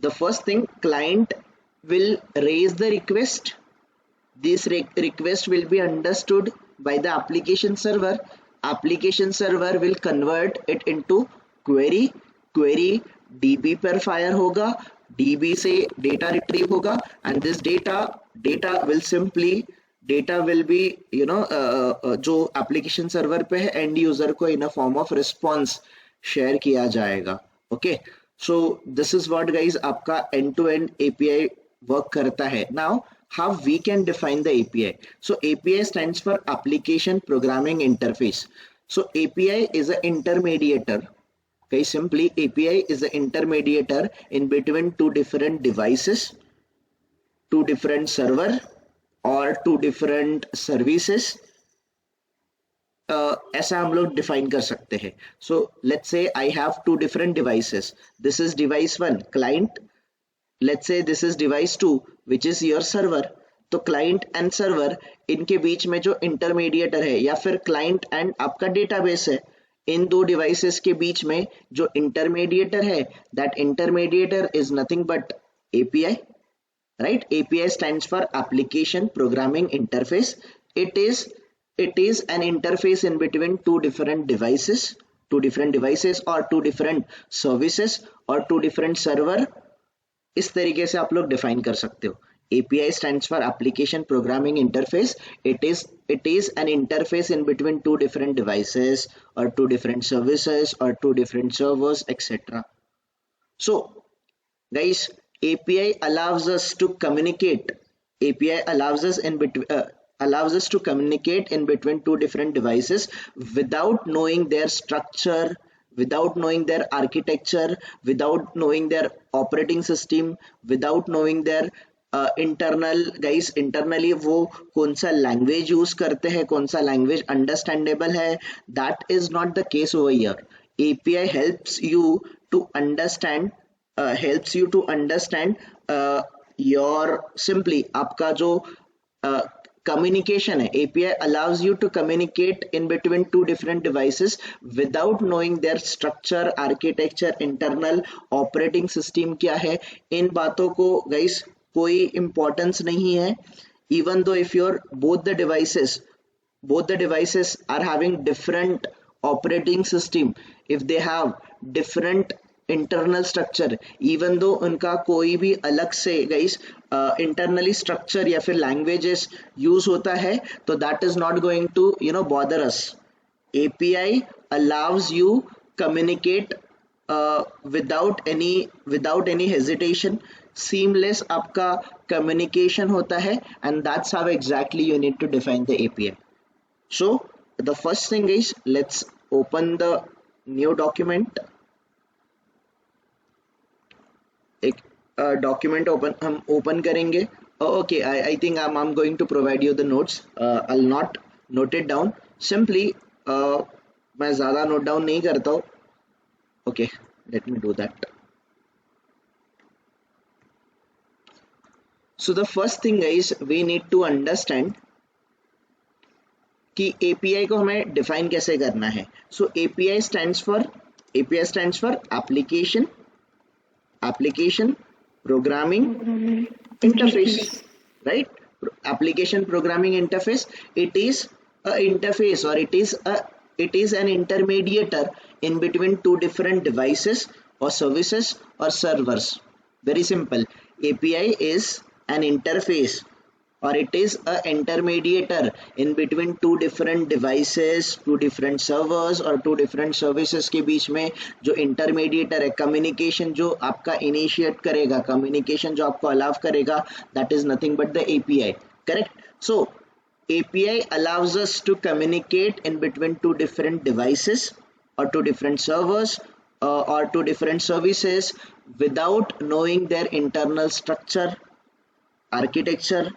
The first thing, client will raise the request. This request will be understood by the application server. Application server will convert it into query. Query DB पर fire होगा, DB से data retrieve होगा, and this data will be जो application server पे है end user को in a form of response share किया जाएगा. Okay, so this is what guys आपका end to end API work करता है. Now how we can define the API. So API stands for application programming interface. So API is an intermediator. Okay, simply API is an intermediator in between two different devices, two different server or two different services. ऐसा हम लोग define कर सकते हैं. So let's say I have two different devices. This is device 1, client. Let's say this is device 2, which is your server. तो client and server इनके बीच में जो intermediator है या फिर client and आपका database है, इन दो devices के बीच में जो intermediator है, that intermediator is nothing but API, right? API stands for application programming interface. It is an interface in between two different devices or two different services or two different server. इस तरीके से आप लोग define कर सकते हो. API stands for application programming interface. It is an interface in between two different devices or two different services or two different servers, etc. So guys, API allows us to communicate. API allows us to communicate in between two different devices without knowing their structure, without knowing their architecture, without knowing their operating system, without knowing their internally वो कौन सा language use करते हैं, कौन सा language understandable है. That is not the case over here. API helps you to understand your simply आपका जो communication है. API allows you to communicate in between two different devices without knowing their structure, architecture, internal operating system क्या है. इन बातों को guys कोई importance नहीं है. Even though if your both the devices are having different operating system, if they have different internal structure, even though उनका कोई भी अलग से guys internally structure या फिर languages use होता है, तो that is not going to bother us. API allows you communicate without any hesitation. Seamless आपका communication होता है, and that's how exactly you need to define the API. So the first thing is, let's open the new document. एक document हम open करेंगे. Okay, I think I'm going to provide you the notes. I'll not note it down. Simply मैं ज़्यादा note down नहीं करता हूँ. Okay, let me do that. So the first thing is we need to understand कि API को हमें define कैसे करना है. So API stands for application programming interface, right? Application programming interface. It is a interface, or it is an intermediator in between two different devices or services or servers. Very simple. API is an interface, or it is a intermediator in between two different devices, two different servers और two different services के बीच में जो intermediator है, communication जो आपका initiate करेगा, communication जो आपको allow करेगा, that is nothing but the API. Correct? So API allows us to communicate in between two different devices or two different servers or two different services without knowing their internal structure, architecture,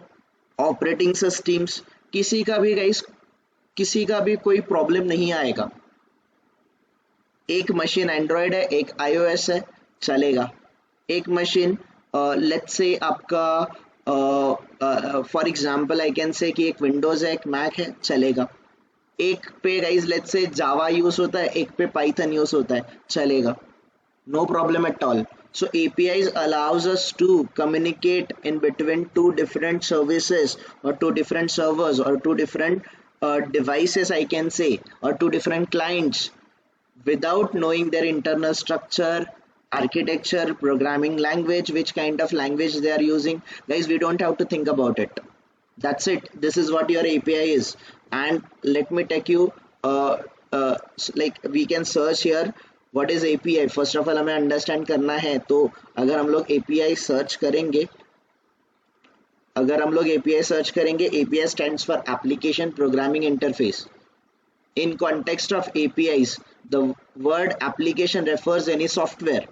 operating systems. किसी का भी कोई problem नहीं आएगा. एक machine Android है, एक iOS है, चलेगा. एक मशीन लेट्स से आपका for example I can say कि एक विंडोज है, एक मैक है, चलेगा. एक पे guys let's say Java use होता है, एक पे पाइथन यूज होता है, चलेगा. No problem at all. So APIs allows us to communicate in between two different services or two different servers or two different devices, I can say, or two different clients without knowing their internal structure, architecture, programming language, which kind of language they are using. Guys, we don't have to think about it. That's it. This is what your API is. And let me take you like we can search here what is API. First of all हमें understand करना है, तो अगर हम लोग API search करेंगे, API stands for Application Programming Interface. In context of APIs, the word application refers any software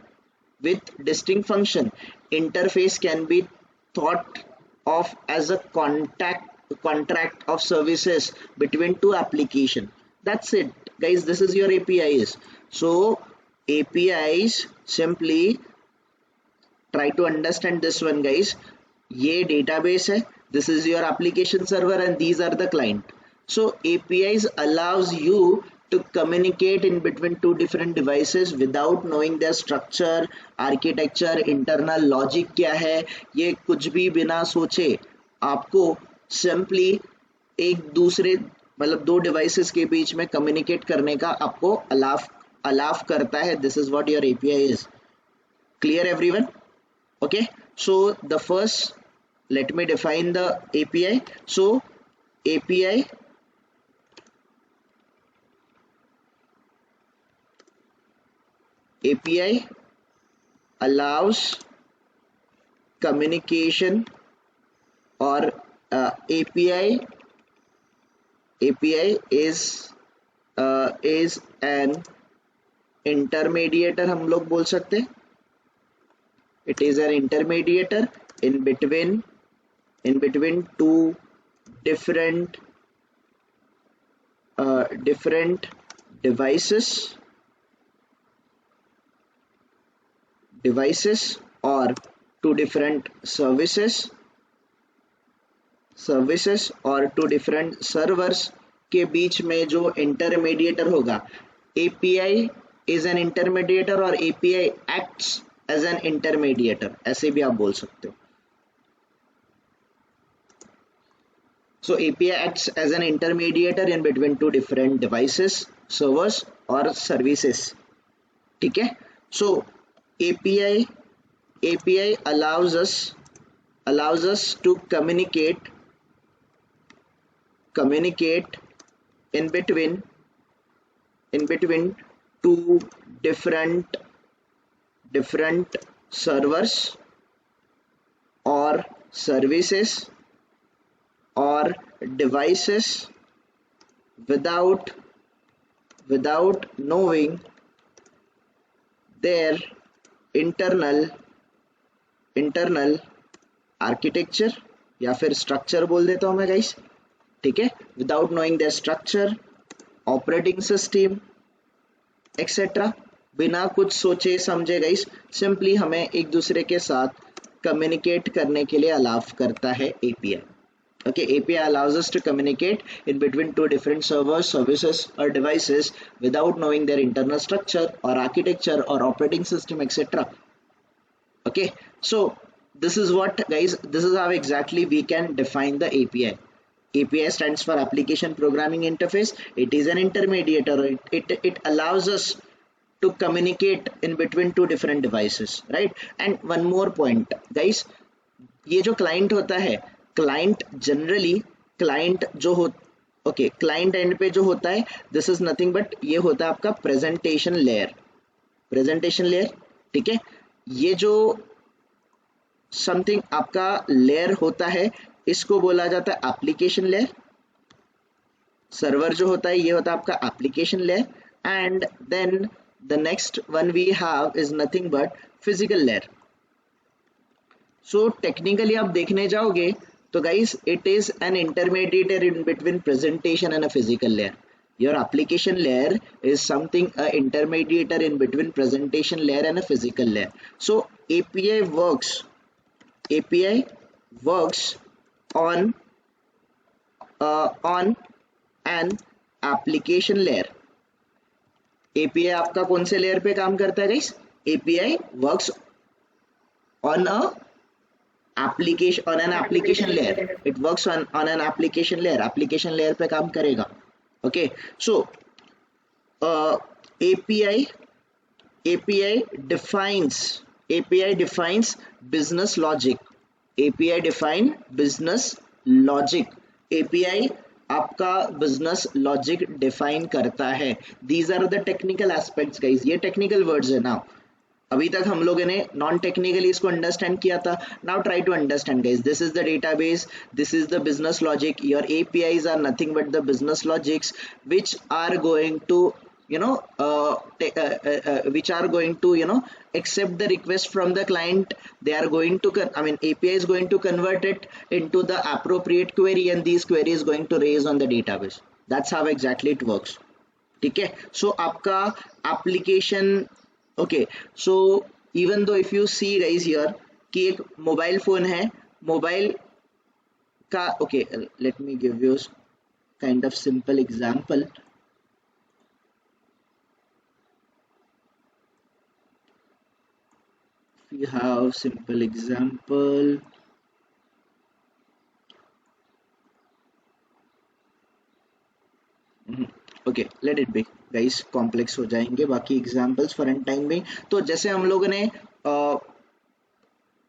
with distinct function. Interface can be thought of as a contract of services between two applications. That's it, guys. This is your APIs. So APIs, simply try to understand this one, guys. ये database है, this is your application server, and these are the client. So APIs allows you to communicate in between two different devices without knowing their structure, architecture, internal logic क्या है, ये कुछ भी बिना सोचे आपको simply एक दूसरे मतलब दो devices के बीच में communicate करने का आपको allow करता है. This is what your API is. Clear everyone? Okay, so the first, let me define the API. So API allows communication, or API is an intermediator, हम लोग बोल सकते हैं. It is an intermediator in between two different devices or two different services और two different servers के बीच में जो intermediator होगा. API is an intermediator or API acts as an intermediator, ऐसे भी आप बोल सकते हो. So API acts as an intermediator in between two different devices, servers or services. ठीक है? So API allows us to communicate in between two different servers or services or devices without knowing their internal architecture, या फिर structure बोल देता हूँ मैं guys. ठीक है, without knowing their structure, operating system etc. बिना कुछ सोचे समझे गाइस, सिंपली हमें एक दूसरे के साथ कम्युनिकेट करने के लिए अलाउ करता है API. Okay, API allows us to communicate in between two different servers, services or devices without knowing their internal structure or architecture or operating system etc. Okay, so this is what guys, this is how exactly we can define the API. API stands for Application Programming Interface. It is an intermediator. It allows us to communicate in between two different devices, right? And one more point, guys, ये जो client होता है, client generally, client जो हो, okay, client end पे जो होता है, this is nothing but ये होता है आपका presentation layer, ठीक है? ये जो something आपका layer होता है, इसको बोला जाता है application layer. सर्वर जो होता है ये होता है आपका application layer, and then the next one we have is nothing but physical layer. So technically आप देखने जाओगे तो guys, it is an intermediator in between presentation and a physical layer. Your application layer is something a intermediator in between presentation layer and a physical layer. So API works on an application layer. API आपका कौन से layer पे काम करता है guys? API works on a on an application layer. It works on an application layer. Application layer पे काम करेगा. Okay, so API defines business logic. API define business logic. API आपका business logic define करता है. These are the technical aspects guys. ये technical words है. now अभी तक हम लोगों ने नॉन टेक्निकली इसको अंडरस्टैंड किया था. Now try to understand guys. This is the database, this is the business logic. Your APIs are nothing but the business logics which are going to which are going to accept the request from the client. They are going to API is going to convert it into the appropriate query, and these query is going to raise on the database. That's how exactly it works. ठीक है. सो आपका application okay, so even though if you see guys here कि एक mobile phone है, mobile का okay, let me give you kind of simple example. We have simple example. Okay, let it B guys, complex हो जाएंगे बाकी examples for an time में. तो जैसे हम लोगों ने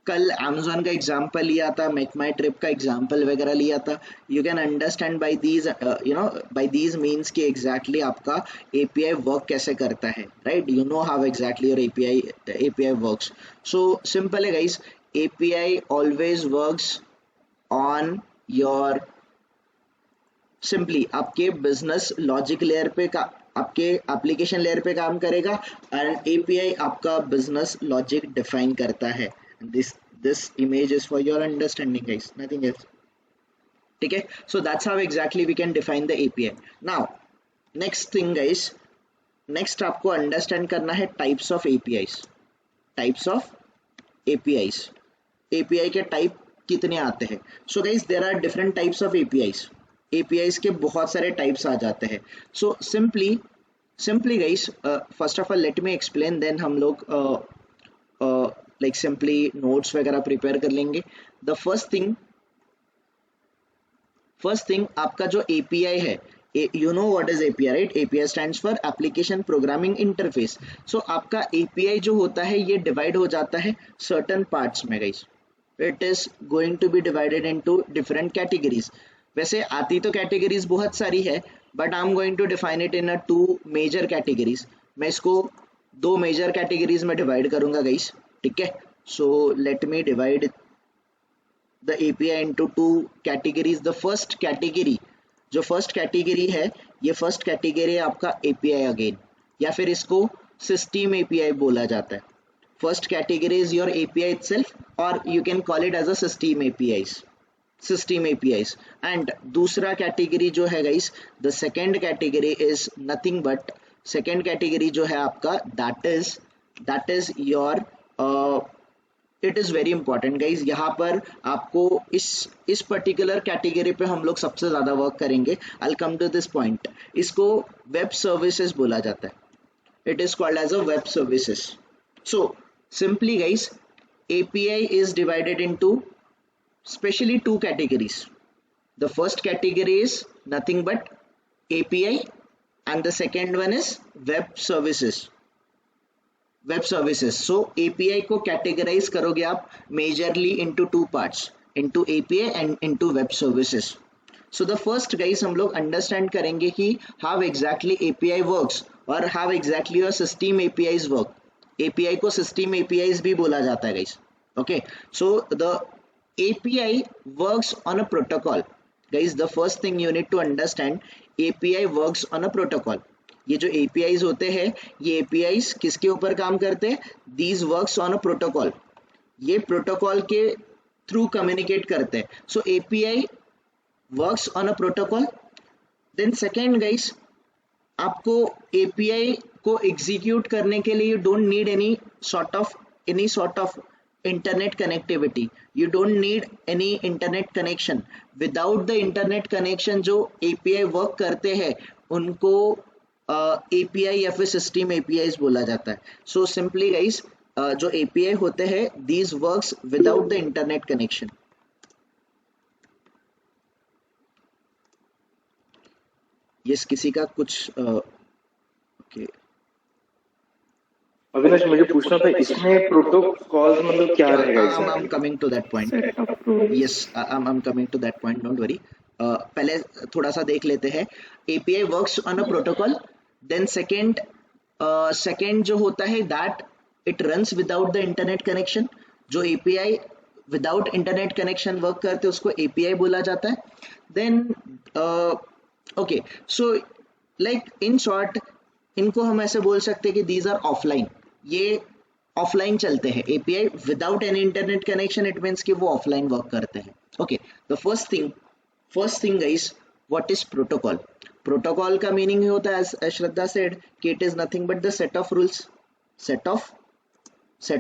कल Amazon का एग्जांपल लिया था, मेक माई ट्रिप का एग्जांपल वगैरह लिया था. You can understand by these by these means कि एग्जैक्टली आपका API वर्क कैसे करता है, right? You know how exactly your API works. So simple है guys, API always works on your simply आपके बिजनेस लॉजिक लेयर पे आपके application layer पे काम करेगा, एंड API आपका बिजनेस लॉजिक डिफाइन करता है. this image is for your understanding guys, nothing else. ठीक है. so that's how exactly we can define the API. now next thing guys, next आपको understand करना है types of APIs. API के type कितने आते हैं? so guys there are different types of APIs के बहुत सारे types आ जाते हैं. so simply guys, first of all let me explain, then हम लोग like simply notes वगैरह prepare कर लेंगे. the first thing आपका जो API है, you know what is API, right? API stands for application programming interface. so आपका API जो होता है ये divide हो जाता है certain parts में guys. it is going to be divided into different categories. वैसे आती तो categories बहुत सारी है, but I'm going to define it in a two major categories. मैं इसको दो major categories में divide करूंगा guys. ठीक है. so let me divide the API into two categories. the first category, जो first category है, ये first category है आपका API again, या फिर इसको system API बोला जाता है. first category is your API itself, or you can call it as a system APIs. and दूसरा category जो है guys, the second category is nothing but second category जो है आपका that is your it is very important guys. यहाँ पर आपको इस particular category पे हम लोग सबसे ज़्यादा वर्क करेंगे. I'll come to this point. इसको web services बोला जाता है. it is called as a web services. so simply guys, API is divided into specially two categories. the first category is nothing but API, and the second one is web services. so API को categorize करोगे आप majorly into two parts, into API and into web services. so the first guys हम लोग understand करेंगे कि how exactly API works और how exactly your system APIs work. API को system APIs भी बोला जाता है guys. okay, so the API works on a protocol guys. the first thing you need to understand, API works on a protocol. ये जो APIs होते हैं, ये APIs किसके ऊपर काम करते हैं? These works on a protocol. ये प्रोटोकॉल के थ्रू कम्युनिकेट करते हैं. so API works on a protocol. then second guys, आपको API को एग्जीक्यूट करने के लिए you don't need any sort of internet connectivity. you don't need any internet connection. without the internet connection जो API work करते हैं उनको API या फिर system APIs बोला जाता है. so simply guys, जो API होते हैं these works without the internet connection. Yes किसी का कुछ ओके अविनाश मुझे पूछना था इसमें प्रोटोकॉल्स मतलब क्या रहेगा इसमें? I'm coming to that point. Yes, I'm coming to that point. Don't worry. पहले थोड़ा सा देख लेते हैं. API works on a protocol. Then second जो होता है that it runs without the internet connection. जो API without internet connection work करते उसको API बोला जाता है. Then okay, so like in short इनको हम ऐसे बोल सकते हैं कि these are offline. ये ऑफलाइन चलते हैं. API without any internet connection it means कि वो ऑफलाइन वर्क करते हैं. Okay, the first thing guys, what is protocol? Protocol का मीनिंग ही होता है एज श्रद्धा सेड कि it is nothing but the set of rules, set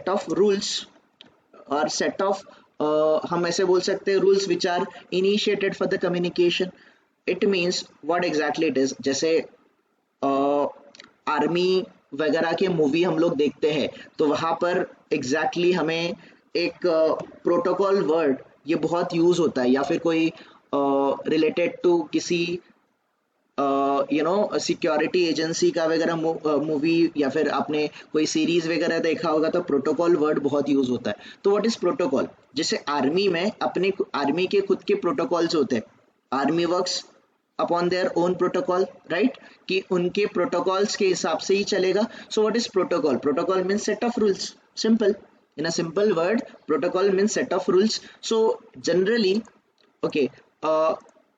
of rules और सेट ऑफ हम ऐसे बोल सकते हैं rules which are initiated for the communication. It means what exactly it is. जैसे आर्मी वगैरह के मूवी हम लोग देखते हैं तो वहाँ पर एग्जैक्टली हमें एक प्रोटोकॉल वर्ड ये बहुत यूज होता है, या फिर कोई रिलेटेड टू किसी सिक्योरिटी एजेंसी का वगैरह मूवी या फिर आपने कोई सीरीज वगैरह देखा होगा तो प्रोटोकॉल वर्ड बहुत यूज होता है. तो व्हाट इज प्रोटोकॉल? जैसे आर्मी में अपने आर्मी के खुद के प्रोटोकॉल्स होते हैं. Army works upon their own protocol, right, कि उनके प्रोटोकॉल्स के हिसाब से ही चलेगा. So what is protocol? Protocol means set of rules. Simple, in a simple word protocol means set of rules. So generally okay,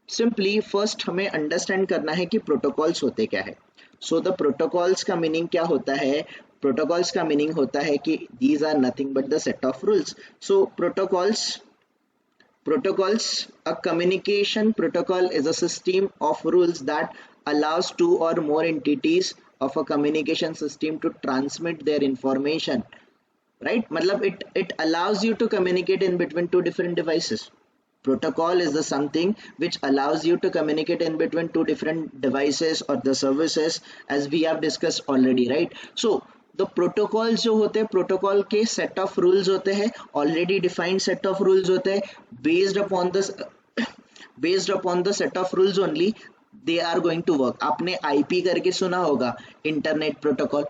simply first हमें understand करना है कि प्रोटोकॉल्स होते क्या है. सो द प्रोटोकॉल्स का मीनिंग क्या होता है? प्रोटोकॉल्स का मीनिंग होता है कि these are nothing but the set of rules. So Protocols, a communication protocol is a system of rules that allows two or more entities of a communication system to transmit their information, right? मतलब it allows you to communicate in between two different devices. Protocol is the something which allows you to communicate in between two different devices or the services, as we have discussed already, right? So the protocols जो होते हैं protocol के set of rules होते हैं, already defined set of rules होते हैं. Based upon the set of rules only they are going to work. आपने IP करके सुना होगा, इंटरनेट प्रोटोकॉल,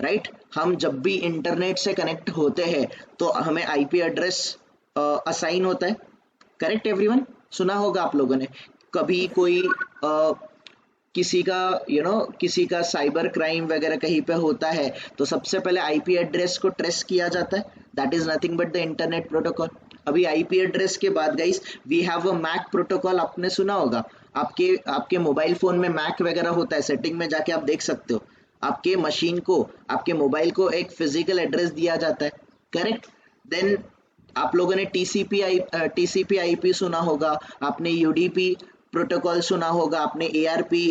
राइट? हम जब भी इंटरनेट से कनेक्ट होते हैं तो हमें आईपी एड्रेस असाइन होता है. Correct everyone? सुना होगा आप लोगों ने. कभी कोई किसी का साइबर क्राइम वगैरह कहीं पे होता है तो सबसे पहले आईपी एड्रेस को ट्रेस किया जाता है. That is nothing but the internet protocol. अभी आईपी एड्रेस के बाद guys we have a MAC protocol. आपने सुना होगा, आपके मोबाइल फोन में मैक वगैरह होता है. सेटिंग में जाके आप देख सकते हो, आपके मशीन को, आपके मोबाइल को एक फिजिकल एड्रेस दिया जाता है. करेक्ट? देन आप लोगों ने टीसीपी आईपी सुना होगा, आपने यूडीपी प्रोटोकॉल सुना होगा, आपने एआरपी,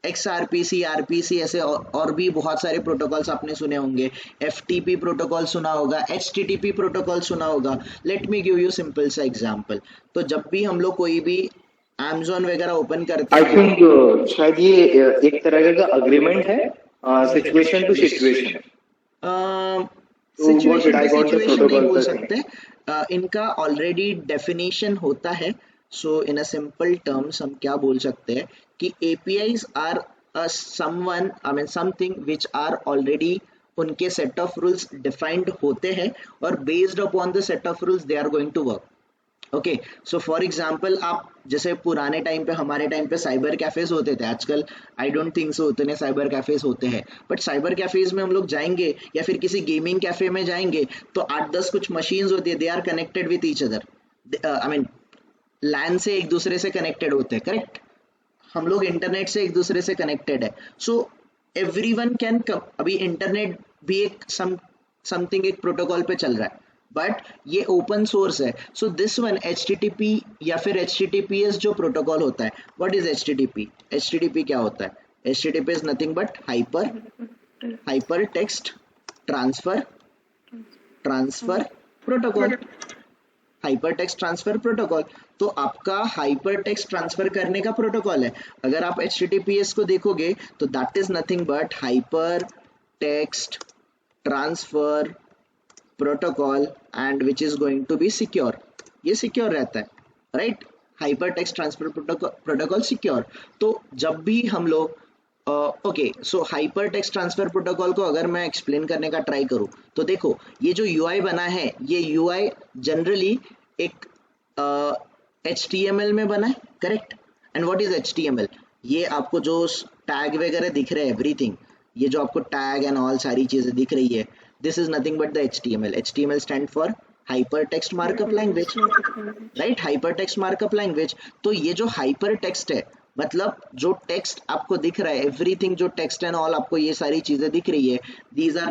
एक्सआरपीसी, आरपीसी, ऐसे और भी बहुत सारे प्रोटोकॉल्स आपने सुने होंगे. एफटीपी प्रोटोकॉल सुना होगा, एचटीटीपी प्रोटोकॉल सुना होगा. Let me give you simple सा एग्जांपल. तो जब भी हम लोग कोई भी Amazon वगैरह ओपन करते हैं, आई थिंक शायद ये एक तरह का अग्रीमेंट है, सिचुएशन टू सिचुएशन. सिचुएशन नहीं बोल सकते, इनका ऑलरेडी डेफिनेशन होता है. सो इन अ सिंपल टर्म्स हम क्या बोल सकते हैं कि APIs are something which are already, उनके सेट ऑफ रूल्स डिफाइंड होते हैं और based upon the set of rules they are going to work. Okay, so for example आप जैसे पुराने टाइम पे, हमारे टाइम पे साइबर कैफेज होते थे. आजकल आई डोंट थिंक सो उतने साइबर कैफेज होते हैं, बट साइबर कैफेज में हम लोग जाएंगे या फिर किसी गेमिंग कैफे में जाएंगे तो 8-10 कुछ मशीन्स होती है. They are connected with each other. I mean LAN से एक दूसरे से कनेक्टेड होते हैं. करेक्ट? हम लोग इंटरनेट से एक दूसरे से कनेक्टेड है. सो एवरीवन कैन, अभी इंटरनेट भी एक समथिंग एक प्रोटोकॉल पे चल रहा है, बट ये ओपन सोर्स है. सो दिस वन HTTP या फिर HTTPS जो प्रोटोकॉल होता है. What is HTTP? HTTP क्या होता है? HTTP is nothing but hyper text transfer protocol. Hyper text transfer protocol. तो आपका हाइपर टेक्स्ट ट्रांसफर करने का प्रोटोकॉल है. अगर आप HTTPS को देखोगे तो that is nothing but hyper text transfer protocol and which is going to be secure. ये सिक्योर रहता है, right. Hyper text transfer protocol secure. तो जब भी हम लोग okay, so hyper text transfer protocol को अगर मैं एक्सप्लेन करने का ट्राई करूं तो देखो, ये जो यूआई बना है, ये यूआई जनरली एक HTML में बना है, correct. And what is HTML? ये आपको जो टैग वगैरह दिख रहे हैं, एवरीथिंग, ये जो आपको टैग एंड ऑल सारी चीजें दिख रही है, this is nothing but the HTML। HTML stand for hyper text markup language, right, hyper text markup language. तो ये जो हाइपर टेक्स्ट है, मतलब जो टेक्स्ट आपको दिख रहा है, एवरीथिंग जो टेक्स्ट एंड ऑल आपको ये सारी चीजें दिख रही है, these are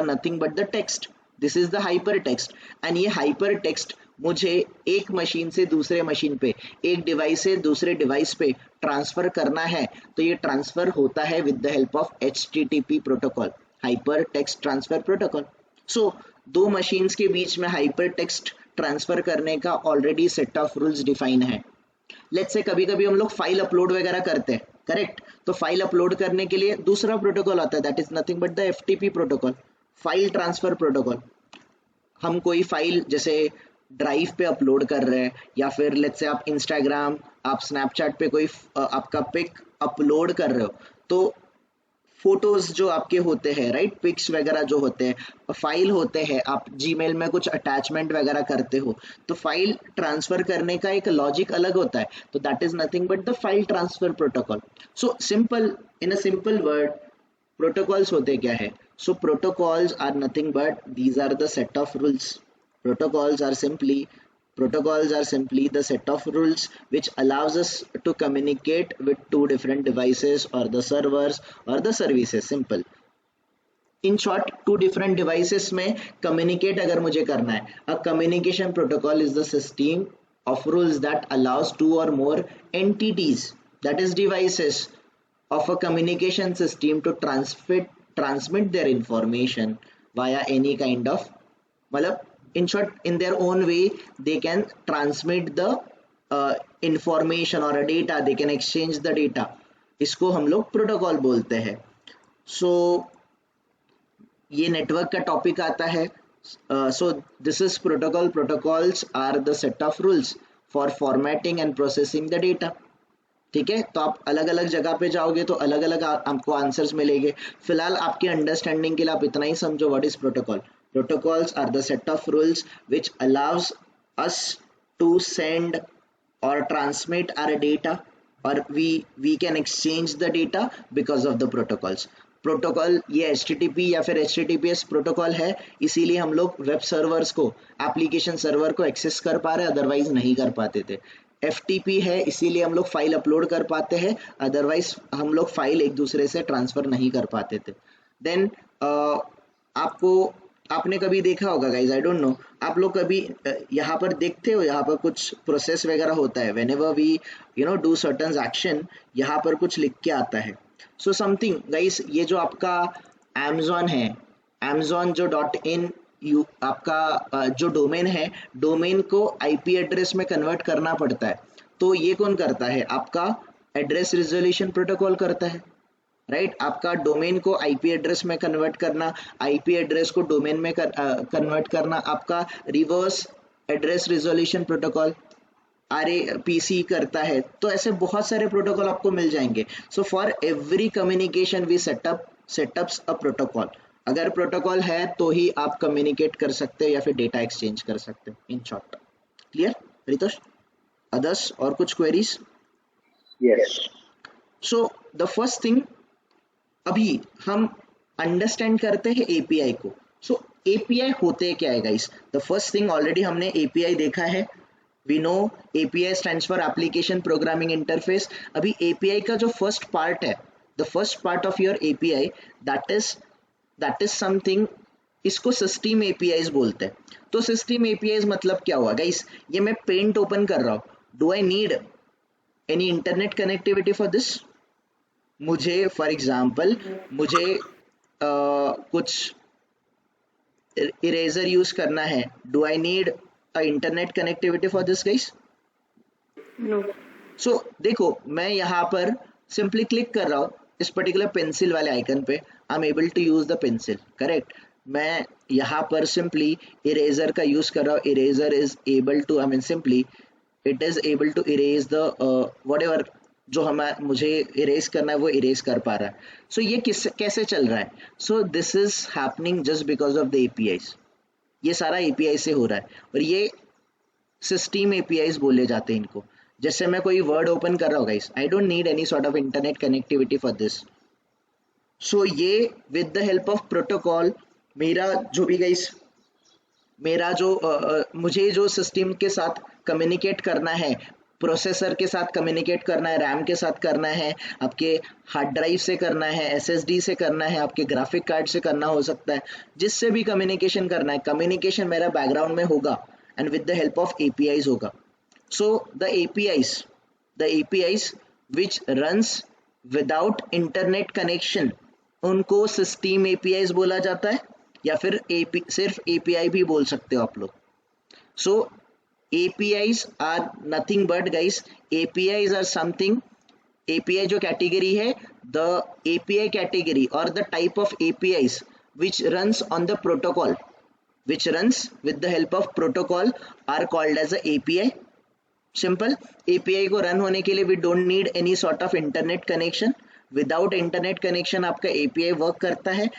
nothing but the text, this is the hyper text। And ये हाइपर टेक्स्ट मुझे एक मशीन से दूसरे मशीन पे, एक डिवाइस से दूसरे डिवाइस पे ट्रांसफर करना है, तो ये ट्रांसफर होता है with the help of HTTP protocol, hyper text transfer protocol. So दो मशीन्स के बीच में हाइपर टेक्स्ट ट्रांसफर करने का already set of rules define है। लेट्स से कभी कभी हम लोग फाइल अपलोड वगैरह करते हैं, करेक्ट। तो फाइल अपलोड करने के लिए दूसरा प्रोटोकॉल आता है, that is nothing but the FTP protocol, file transfer protocol. हम कोई फाइल जैसे ड्राइव पे अपलोड कर रहे हैं, या फिर लेट्स से आप इंस्टाग्राम, आप स्नैपचैट पे कोई आपका पिक अपलोड कर रहे हो, तो फोटोज जो आपके होते हैं, राइट, पिक्स वगैरह जो होते हैं, फाइल होते हैं, आप जीमेल में कुछ अटैचमेंट वगैरह करते हो, तो फाइल ट्रांसफर करने का एक लॉजिक अलग होता है, तो that is nothing but the file transfer protocol. So simple, in a simple word, protocols होते क्या है? So protocols are nothing but these are the set of rules. Protocols are simply the set of rules which allows us to communicate with two different devices or the servers or the services, simple। In short, two different devices में communicate अगर मुझे करना है, a communication protocol is the system of rules that allows two or more entities, that is devices, of a communication system to transmit their information via any kind of, मतलब in short, in their own way they can transmit the information or a data, they can exchange the data, इसको हम लोग protocol बोलते हैं। सो ये network का topic आता है। So this is protocol. Protocols are the set of rules for formatting and processing the data, ठीक है। तो आप अलग अलग जगह पे जाओगे तो अलग अलग आपको आंसर्स मिलेंगे। फिलहाल आपके अंडरस्टैंडिंग के लिए आप इतना ही समझो, what is protocol. Protocols are the set of rules which allows us to send or transmit our data, or we can exchange the data because of the protocols। Protocol ये HTTP या फिर HTTPS protocol है, इसीलिए हम लोग web servers को, application server को access कर पा रहे, अदरवाइज नहीं कर पाते थे। FTP है, इसीलिए हम लोग फाइल अपलोड कर पाते हैं, अदरवाइज हम लोग फाइल एक दूसरे से ट्रांसफर नहीं कर पाते थे। देन आपने कभी देखा होगा गाइज, आई डोंट नो, आप लोग कभी यहाँ पर देखते हो, यहाँ पर कुछ प्रोसेस वगैरह होता है, whenever we do certain action, यहाँ पर कुछ लिख के आता है। सो समथिंग गाइज, ये जो आपका Amazon है, Amazon जो .in आपका जो डोमेन है, डोमेन को IP एड्रेस में कन्वर्ट करना पड़ता है, तो ये कौन करता है? आपका एड्रेस रिजोल्यूशन प्रोटोकॉल करता है, राइट। आपका डोमेन को IP एड्रेस में कन्वर्ट करना, IP एड्रेस को डोमेन में कन्वर्ट करना, आपका reverse address resolution protocol RAPC करता है। तो ऐसे बहुत सारे प्रोटोकॉल आपको मिल जाएंगे। So for every communication we setups a protocol. अगर प्रोटोकॉल है तो ही आप कम्युनिकेट कर सकते हो या फिर डेटा एक्सचेंज कर सकते हो, इन शॉर्ट। क्लियर रितोष? अदर्स और कुछ queries? Yes. So the first thing, अभी हम अंडरस्टैंड करते हैं API को। सो API होते क्या है guys? The first thing, already हमने API देखा है, we know API stands for application programming interface. अभी API का जो फर्स्ट पार्ट है, the first part of your API, that is something, इसको सिस्टम APIs बोलते हैं। तो सिस्टम APIs मतलब क्या हुआ गाइस? ये मैं पेंट ओपन कर रहा हूँ, do I need any internet connectivity for this? मुझे फॉर एग्जाम्पल मुझे कुछ इरेजर यूज करना है, do I need a internet connectivity for this guys? No. So देखो, मैं यहाँ पर सिंपली क्लिक कर रहा हूँ इस पर्टिकुलर पेंसिल वाले आइकन पे, I am able to use the pencil, correct. मैं यहाँ पर सिंपली इरेजर का यूज कर रहा हूँ, eraser is able to, I mean simply it is able to erase the whatever जो हमारा मुझे इरेज करना है वो इरेज कर पा रहा है। सो ये किस कैसे चल रहा है? So this is happening just because of the APIs. ये सारा एपीआई से हो रहा है और ये सिस्टम एपीआईज बोले जाते हैं इनको। जैसे मैं कोई वर्ड ओपन कर रहा हूँ guys, I don't need any sort of internet connectivity for this. So ये with the help of protocol मेरा जो भी गाइस मेरा जो मुझे जो सिस्टम के साथ कम्युनिकेट करना है, प्रोसेसर के साथ कम्युनिकेट करना है, रैम के साथ करना है, आपके हार्ड ड्राइव से करना है, एसएसडी से करना है, आपके ग्राफिक कार्ड से करना हो सकता है, जिससे भी कम्युनिकेशन करना है, कम्युनिकेशन मेरा बैकग्राउंड में होगा and with the help of APIs होगा। So the APIs which runs without internet connection, उनको सिस्टम एपीआईज बोला जाता है या फिर सिर्फ एपीआई भी बोल सकते हो आप लोग। सो APIs are nothing but guys, APIs are something, API जो category है, the API category or the type of APIs which runs on the protocol, which runs with the help of protocol are called as a API. Simple. API को run होने के लिए we don't need any sort of internet connection. Without internet connection आपका API work करता है।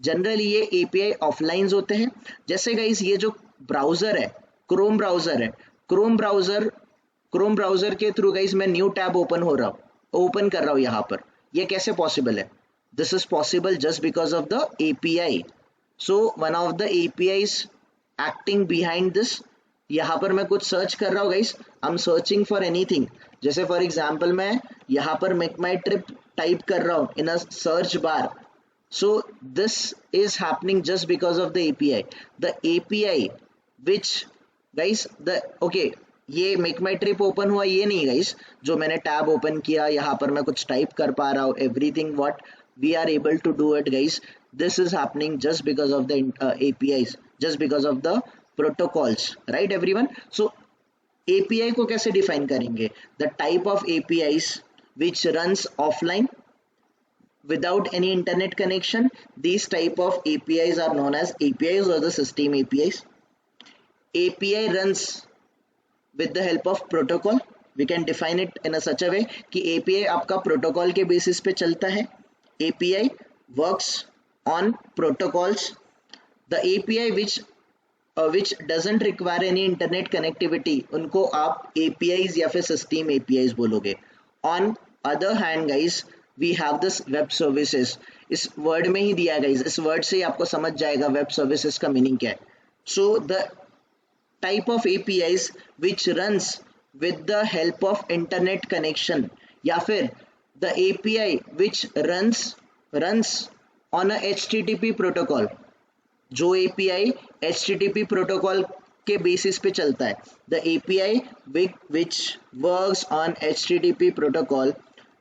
Generally ये API offline होते हैं। जैसे गाइस ये जो ब्राउजर है, क्रोम ब्राउजर है, क्रोम ब्राउजर के थ्रू गाइस मैं न्यू टैब ओपन कर रहा हूँ यहाँ पर। ये कैसे पॉसिबल है? This is possible just because of the API. So one of the APIs acting behind this, यहाँ पर मैं कुछ सर्च कर रहा हूँ guys, I am searching for anything. जैसे फॉर एग्जांपल मैं यहाँ पर मेक माई ट्रिप टाइप कर रहा हूँ in a search bar. So this is happening just because of the API. The API which guys ये make my trip open हुआ ये नहीं guys, जो मैंने टैब ओपन किया यहाँ पर मैं कुछ टाइप कर पा रहा हूँ, everything what we are able to do it guys, this is happening just because of the APIs, just because of the protocols, right everyone? So API को कैसे define करेंगे? The type of APIs which runs offline without any internet connection, these type of APIs are known as APIs or the system APIs. API runs with the help of protocol. We can define it in a such a way कि API आपका protocol के basis पे चलता है। API works on protocols. The API which doesn't require any internet connectivity, उनको आप APIs या फिर system APIs बोलोगे। On other hand guys, we have this web services. इस वर्ड में ही दिया गाइस, इस वर्ड से ही आपको समझ जाएगा वेब सर्विसेज का मीनिंग क्या है। So the type of APIs which runs with the help of internet connection, या फिर the API which runs on a HTTP protocol, जो API HTTP protocol के बेसिस पे चलता है। The API which works on HTTP protocol,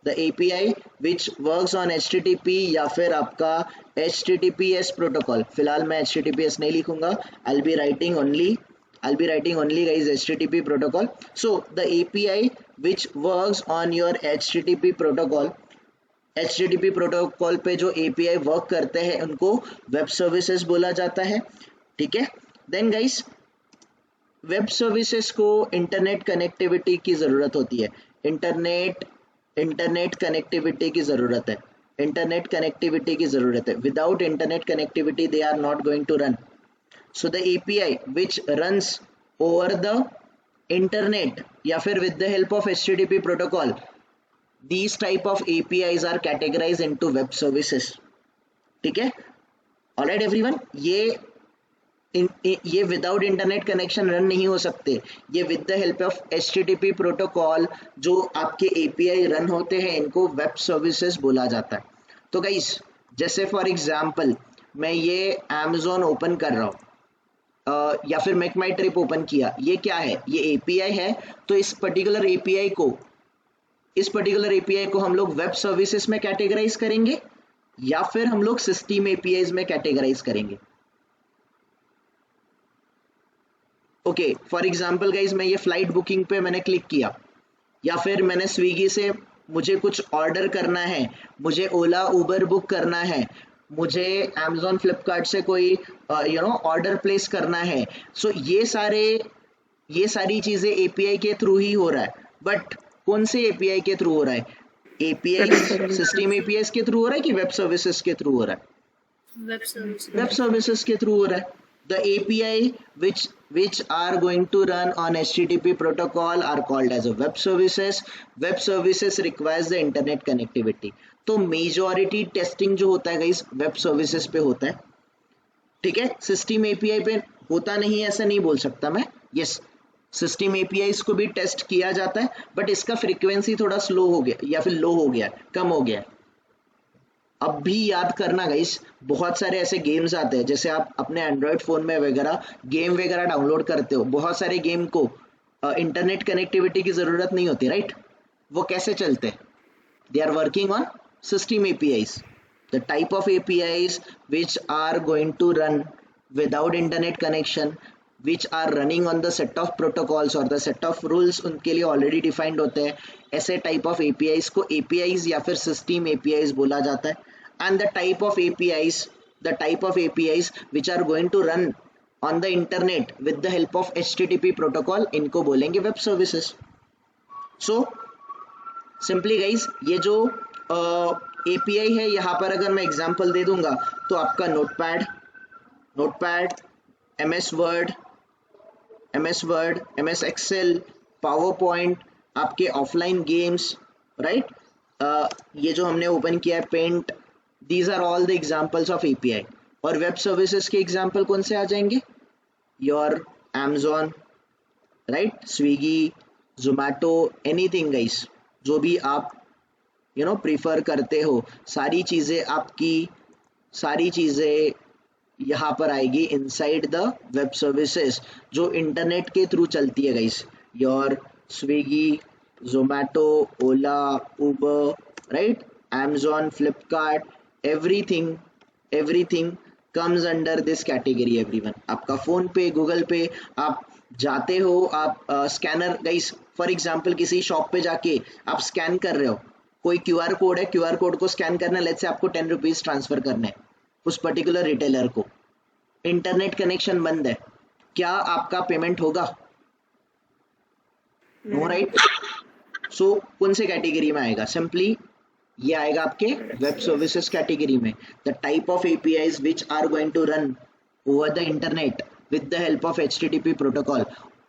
the API which works on HTTP या फिर आपका HTTPS protocol, फिलहाल मैं HTTPS नहीं लिखूंगा, I'll be writing only guys HTTP protocol. So the API which works on your HTTP protocol पे जो API work करते हैं उनको वेब सर्विसेज बोला जाता है, ठीक है। देन गाइस वेब सर्विसेज को इंटरनेट कनेक्टिविटी की ज़रूरत होती है, इंटरनेट कनेक्टिविटी की ज़रूरत है। Without internet connectivity they are not going to run. So the API which runs over the internet या फिर with the help of HTTP protocol, these type of APIs are categorized into web services, ठीक है। Alright everyone, ये without internet connection run नहीं हो सकते, ये with the help of HTTP protocol जो आपके API रन होते हैं इनको वेब सर्विसेज बोला जाता है। तो गाइस जैसे फॉर एग्जांपल मैं ये Amazon ओपन कर रहा हूँ या फिर मेक माई ट्रिप ओपन किया, ये क्या है? ये API है। तो इस पर्टिकुलर API को हम लोग वेब सर्विसेज में कैटेगराइज करेंगे या फिर हम लोग सिस्टम APIs में कैटेगराइज करेंगे। ओके, फॉर एग्जाम्पल गाइज मैं ये फ्लाइट बुकिंग पे मैंने क्लिक किया या फिर मैंने स्विगी से मुझे कुछ ऑर्डर करना है, मुझे ओला उबर बुक करना है, मुझे Amazon फ्लिपकार्ट से कोई ऑर्डर प्लेस करना है, सो ये सारी चीजें एपीआई के थ्रू ही हो रहा है। बट कौन से एपीआई के थ्रू हो रहा है? API Web services. System API के थ्रू हो रहा है कि वेब सर्विसेज के थ्रू हो रहा है? Web services. वेब सर्विसेज के थ्रू हो रहा है। The API which are going to run on HTTP protocol are called as a web services. Web services requires the internet connectivity. तो मेजॉरिटी टेस्टिंग जो होता है गाइस वेब सर्विसेज पे होता है, ठीक है। सिस्टम एपीआई पे होता नहीं है ऐसा नहीं बोल सकता मैं, यस सिस्टम एपीआई को भी टेस्ट किया जाता है, बट इसका फ्रीक्वेंसी थोड़ा स्लो हो गया या फिर लो हो गया, कम हो गया। अब भी याद करना गाइस, बहुत सारे ऐसे गेम्स आते हैं, जैसे आप अपने एंड्रॉयड फोन में वगैरह गेम वगैरह डाउनलोड करते हो, बहुत सारे गेम को इंटरनेट कनेक्टिविटी की जरूरत नहीं होती, राइट? वो कैसे चलते हैं? They are working on system APIs. The type of APIs which are going to run without internet connection, which are running on the set of protocols or the set of rules उनके लिए already defined होते हैं, ऐसे type of APIs को APIs या फिर system APIs बोला जाता है। And the type of APIs which are going to run on the internet with the help of HTTP protocol, इनको बोलेंगे web services. So simply guys, ये जो API है, यहाँ पर अगर मैं एग्जांपल दे दूंगा तो आपका notepad, MS word, MS excel, power point, आपके ऑफलाइन गेम्स, राइट? ये जो हमने ओपन किया है paint, these are all the examples of API। और वेब सर्विसेज के एग्जांपल कौन से आ जाएंगे? Your Amazon, right, Swiggy, Zomato, anything guys, जो भी आप प्रीफर करते हो, सारी चीजें यहाँ पर आएगी इनसाइड द वेब सर्विसेज जो इंटरनेट के थ्रू चलती है guys. Your Swiggy, Zomato, Ola, Uber, right, Amazon, Flipkart, everything comes under this category everyone. आपका फोन पे, गूगल पे, आप जाते हो, आप स्कैनर गाइस, फॉर एग्जांपल किसी शॉप पे जाके आप स्कैन कर रहे हो, कोई QR कोड है, QR कोड को स्कैन करना है, लेट्स से आपको 10 रुपीज ट्रांसफर करने हैं उस पर्टिकुलर रिटेलर को, इंटरनेट कनेक्शन बंद है, क्या आपका पेमेंट होगा? No, right? सो कौन से कैटेगरी में आएगा? सिंपली ये आएगा आपके वेब सर्विसेज कैटेगरी में। The type of APIs which are going to run over the internet with the help of HTTP protocol,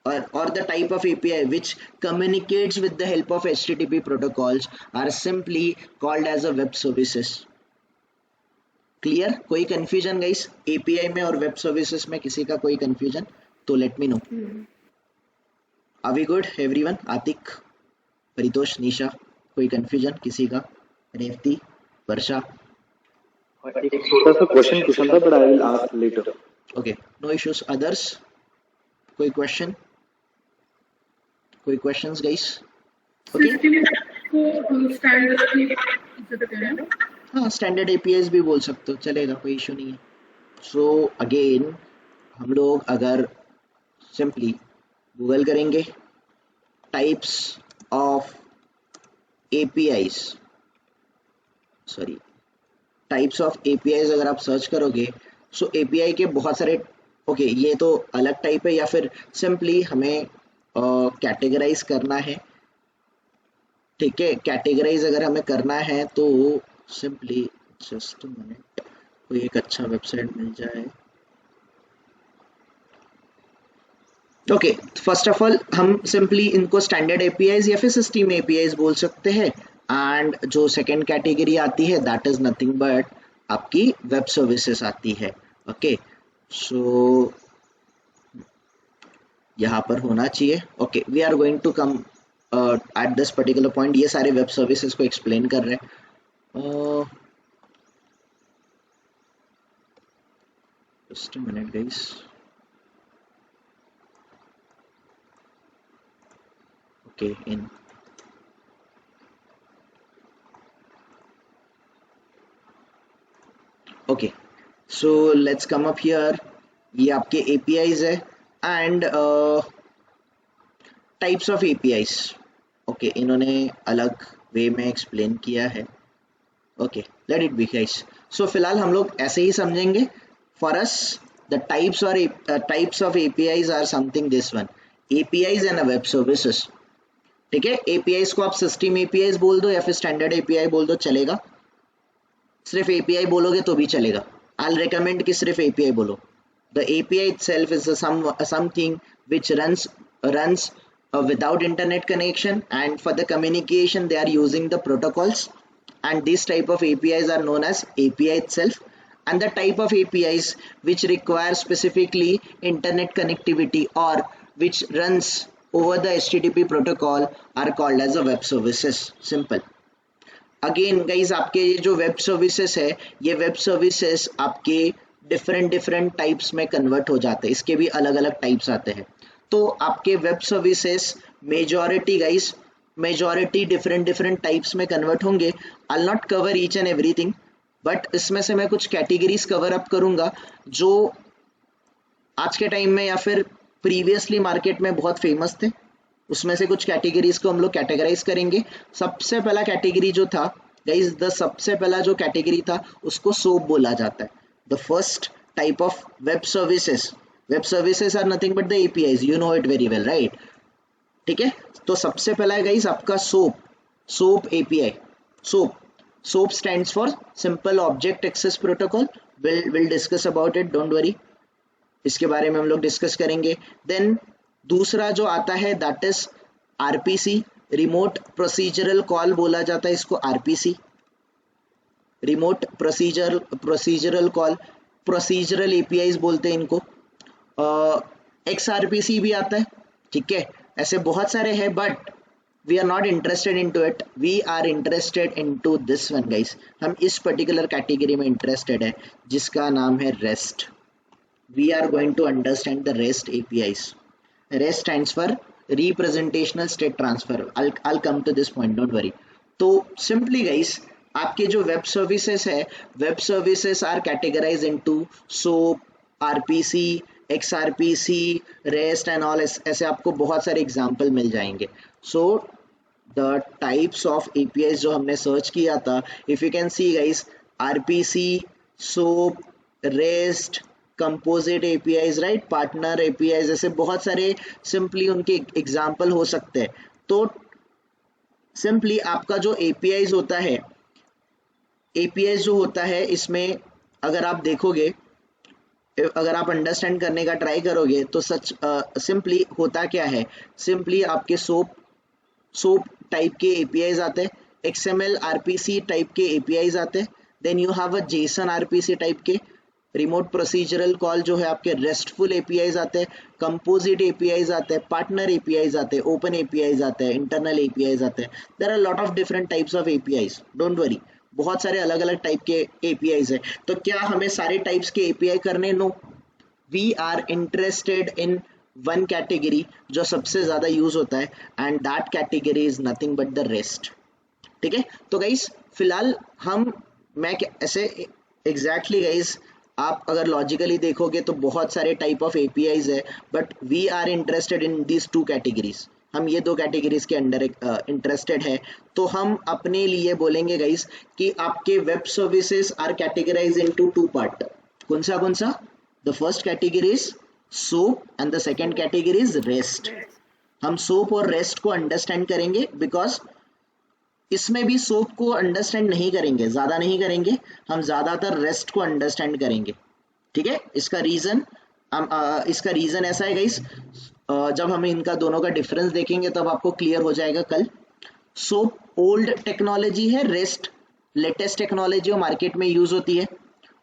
or the type of API which communicates with the help of HTTP protocols are simply called as a web services. Clear? कोई confusion guys API में और web services में? किसी का कोई confusion तो let me know. Are we good everyone? Aatiq, Paritosh, Nisha, कोई confusion किसी का? रेवती, वर्षा? एक छोटा सा क्वेश्चन पूछना था, but I will ask later. Okay, no issues. Others कोई क्वेश्चन? कोई क्वेश्चंस गाइस? ओके, हाँ स्टैंडर्ड APIs भी बोल सकते हो, चलेगा, कोई इशू नहीं है। सो अगेन हम लोग अगर सिंपली गूगल करेंगे टाइप्स ऑफ APIs, अगर आप सर्च करोगे, सो API के बहुत सारे, ओके ये तो अलग टाइप है, या फिर सिंपली हमें कैटेगराइज करना है, ठीक है। कैटेगराइज अगर हमें करना है तो सिंपली जस्ट मिनट, कोई एक अच्छा वेबसाइट मिल जाए। ओके, फर्स्ट ऑफ ऑल हम सिंपली इनको स्टैंडर्ड APIs या फिर सिस्टम APIs बोल सकते हैं। एंड जो सेकेंड कैटेगरी आती है दैट इज नथिंग बट आपकी वेब सर्विसेज आती है। ओके, सो यहाँ पर होना चाहिए। Okay, we are going to come at this particular point, ये सारे वेब सर्विसेज को एक्सप्लेन कर रहे हैं। Just a minute guys, okay, in okay, so let's come up here. ये आपके APIs है and types of APIs। Okay, इन्होंने अलग वे में एक्सप्लेन किया है। Okay, let it B guys. So फिलहाल हम लोग ऐसे ही समझेंगे। For us the types of APIs are something this one, APIs and web services. ठीक है, एपीआईज को आप सिस्टम एपीआईज बोल दो या फिर स्टैंडर्ड एपीआई बोल दो, चलेगा। सिर्फ एपीआई बोलोगे तो भी चलेगा। आई रिकमेंड कि सिर्फ एपीआई बोलो। The API itself is something which runs without internet connection, and for the communication they are using the protocols, and this type of APIs are known as API itself. And the type of APIs which require specifically internet connectivity or which runs over the HTTP protocol are called as a web services. Simple. Again guys आपके ये जो web services है, ये web services आपके different types में convert हो जाते हैं, इसके भी अलग अलग टाइप्स आते हैं। तो आपके web services majority different types में कन्वर्ट होंगे। I not cover each and everything, but इसमें से मैं कुछ कैटेगरीज कवर अप करूंगा जो आज के टाइम में या फिर प्रीवियसली मार्केट में बहुत फेमस थे। उसमें से कुछ कैटेगरीज को हम लोग कैटेगराइज करेंगे। सबसे पहला कैटेगरी जो था गाइस, सबसे पहला जो कैटेगरी था उसको सोप बोला जाता है। The first type of web services are nothing but the APIs, you know it very well, right. ठीक है, तो सबसे पहला है गाइस आपका SOAP API. SOAP stands for simple object access protocol. Will discuss about it, don't worry, इसके बारे में हम लोग डिस्कस करेंगे। देन दूसरा जो आता है that is RPC, remote procedural call बोला जाता है इसको, RPC, remote procedural call, procedural APIs बोलते हैं इनको। एक्सआरपीसी भी आता है। ठीक है, ऐसे बहुत सारे हैं, but we are not interested into it, we are interested into this one guys. हम इस पर्टिकुलर कैटेगरी में इंटरेस्टेड है जिसका नाम है REST. We are going to understand the REST APIs. REST stands for representational state transfer. I'll come to this point, don't worry. तो simply guys, आपके जो वेब सर्विसेज है, web services are categorize into SOAP, RPC, XRPC, REST and all. ऐसे आपको बहुत सारे example मिल जाएंगे। So the types of APIs जो हमने सर्च किया था, if you can see guys, RPC, SOAP, REST, composite APIs, right, partner APIs, ऐसे बहुत सारे सिंपली उनके एग्जाम्पल हो सकते हैं। तो सिंपली आपका जो APIs होता है, APIs जो होता है इसमें अगर आप देखोगे, अगर आप अंडरस्टैंड करने का ट्राई करोगे तो सच सिंपली होता क्या है, सिंपली आपके सोप टाइप के APIs आते हैं, XML RPC टाइप के APIs आते हैं, then you have a JSON RPC type के, रिमोट प्रोसीजरल कॉल जो है आपके रेस्टफुल APIs आते हैं, कंपोजिट APIs आते हैं, पार्टनर APIs आते हैं, ओपन APIs आते हैं, इंटरनल APIs आते हैं। There are lot of different types of APIs, don't worry, बहुत सारे अलग अलग टाइप के APIs है। तो क्या हमें सारे टाइप्स के API करने? No, we are interested in one category जो सबसे ज्यादा यूज होता है, and that category is nothing but the REST. ठीक है, तो गाइस फिलहाल मैं ऐसे एग्जैक्टली गाइस, आप अगर लॉजिकली देखोगे तो बहुत सारे टाइप ऑफ APIs है, but we are interested in these two categories. हम ये दो कैटेगरीज के अंडर इंटरेस्टेड है। तो हम अपने लिए बोलेंगे गाइस कि आपके web services are categorize into two part. कौन सा? The first category is SOAP and the second category is REST. हम सोप और रेस्ट को अंडरस्टैंड करेंगे, बिकॉज इसमें भी सोप को अंडरस्टैंड नहीं करेंगे, ज्यादा नहीं करेंगे, हम ज्यादातर रेस्ट को अंडरस्टैंड करेंगे। ठीक है, इसका रीजन ऐसा है गाइस, जब हम इनका दोनों का डिफरेंस देखेंगे तब आपको क्लियर हो जाएगा कल। सोप ओल्ड टेक्नोलॉजी है, रेस्ट लेटेस्ट टेक्नोलॉजी और मार्केट में यूज होती है।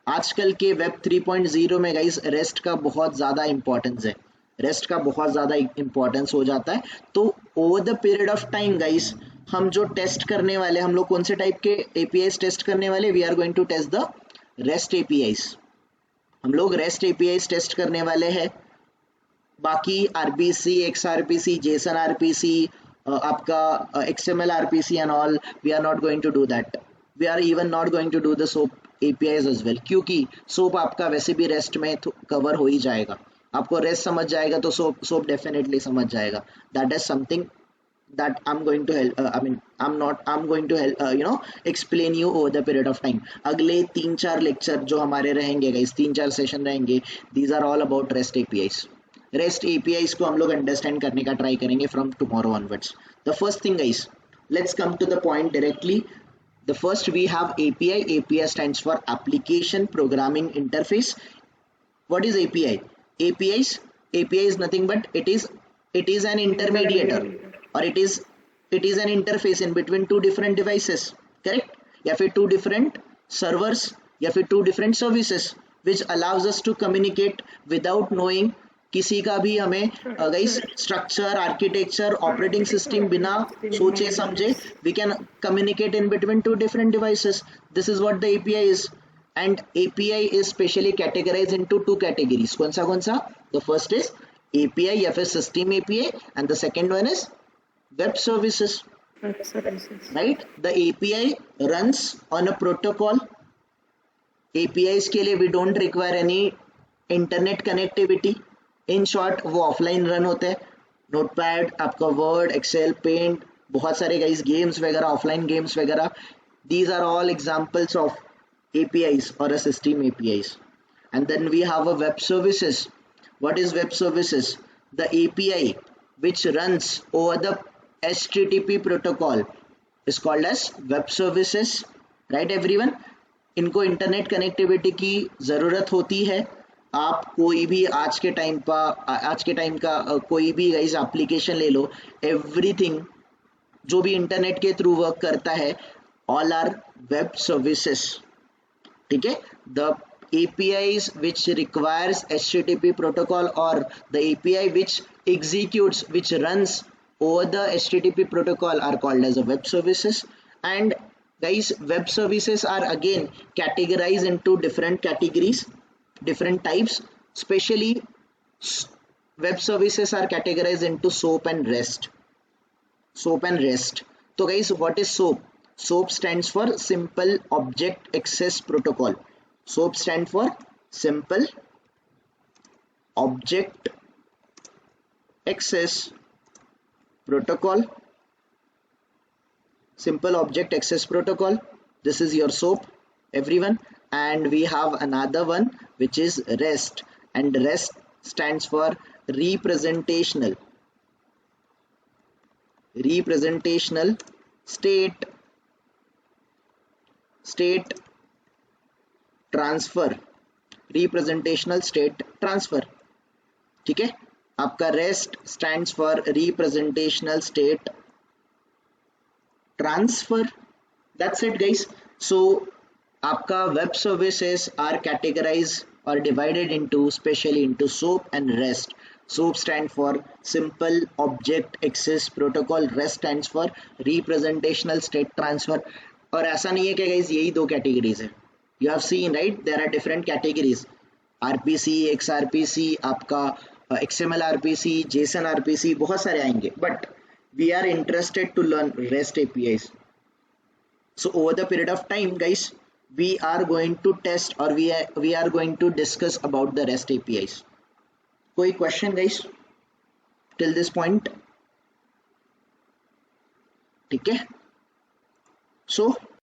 आजकल के वेब 3.0 में गाइस रेस्ट का बहुत ज्यादा इंपॉर्टेंस है, रेस्ट का बहुत ज्यादा इंपॉर्टेंस हो जाता है। तो over the period of time guys, हम जो टेस्ट करने वाले, हम लोग कौन से टाइप के APIs टेस्ट करने वाले? We are going to test the REST APIs। हम लोग रेस्ट APIs टेस्ट करने वाले हैं। बाकी RPC, XRPC, JSON RPC, आपका XML RPC and all, we are not going to do that. We are even not going to do the SOAP APIs as well, क्योंकि SOAP आपका वैसे भी rest में कवर हो ही जाएगा। आपको रेस्ट समझ जाएगा तो सोप डेफिनेटली समझ जाएगा। That is something that I'm going to help I'm going to help explain you over the period of time. अगले 3-4 लेक्चर जो हमारे रहेंगे गाइस, 3-4 सेशन रहेंगे, these are all about REST APIs. REST APIs को हम लोग अंडरस्टैंड करने का ट्राई करेंगे from tomorrow onwards. The first thing guys, let's come to the point directly. The first we have API. API stands for Application Programming Interface. What is API? API is nothing but it is an intermediator, or it is an interface in between two different devices, correct? या फिर two different servers या फिर two different services which allows us to communicate without knowing किसी का भी हमें guys structure, architecture, operating system बिना सोचे समझे we can communicate in between two different devices. This is what the API is. And API is specially categorized into two categories. कौन सा? The first is API या फिर System API, and the second one is Web Services. Web services. Right? The API runs on a protocol. APIs के लिए we don't require any internet connectivity. In short, वो offline run होते हैं. Notepad, आपका Word, Excel, Paint, बहुत सारे guys games वगैरह, offline games वगैरह. These are all examples of APIs or a system APIs. And then we have a web services. What is web services? The API which runs over the HTTP protocol is called as web services. Right everyone? इनको internet connectivity की ज़रूरत होती है. आप कोई भी आज के टाइम का कोई भी गाइस एप्लीकेशन ले लो, एवरीथिंग जो भी इंटरनेट के थ्रू वर्क करता है, ऑल आर वेब सर्विसेज. ठीक है? The APIs which requires HTTP protocol, or the API which executes, which runs over the HTTP protocol, are called as a web services. And guys, web services are again categorized into different categories, different types. Especially web services are categorized into SOAP and REST. SOAP and REST. So guys, what is SOAP? SOAP stands for Simple Object Access Protocol. SOAP stands for Simple Object Access Protocol. Simple Object Access Protocol. This is your SOAP, everyone. And we have another one which is REST, and REST stands for Representational State Transfer. Representational State Transfer. ठीक है? आपका REST stands for Representational State Transfer. That's it guys. So आपका web services are categorized or divided into specially into SOAP and REST. SOAP stands for Simple Object Access Protocol. REST stands for Representational State Transfer. और ऐसा नहीं है कि guys यही दो categories है. You have seen, right? There are different categories. RPC, XRPC, आपका XML RPC, JSON RPC, बहुत सारे आएंगे. But we are interested to learn REST APIs. So over the period of time, guys, we are going to test, or we are going to discuss about the REST APIs. कोई question, guys? Till this point? ठीक है? So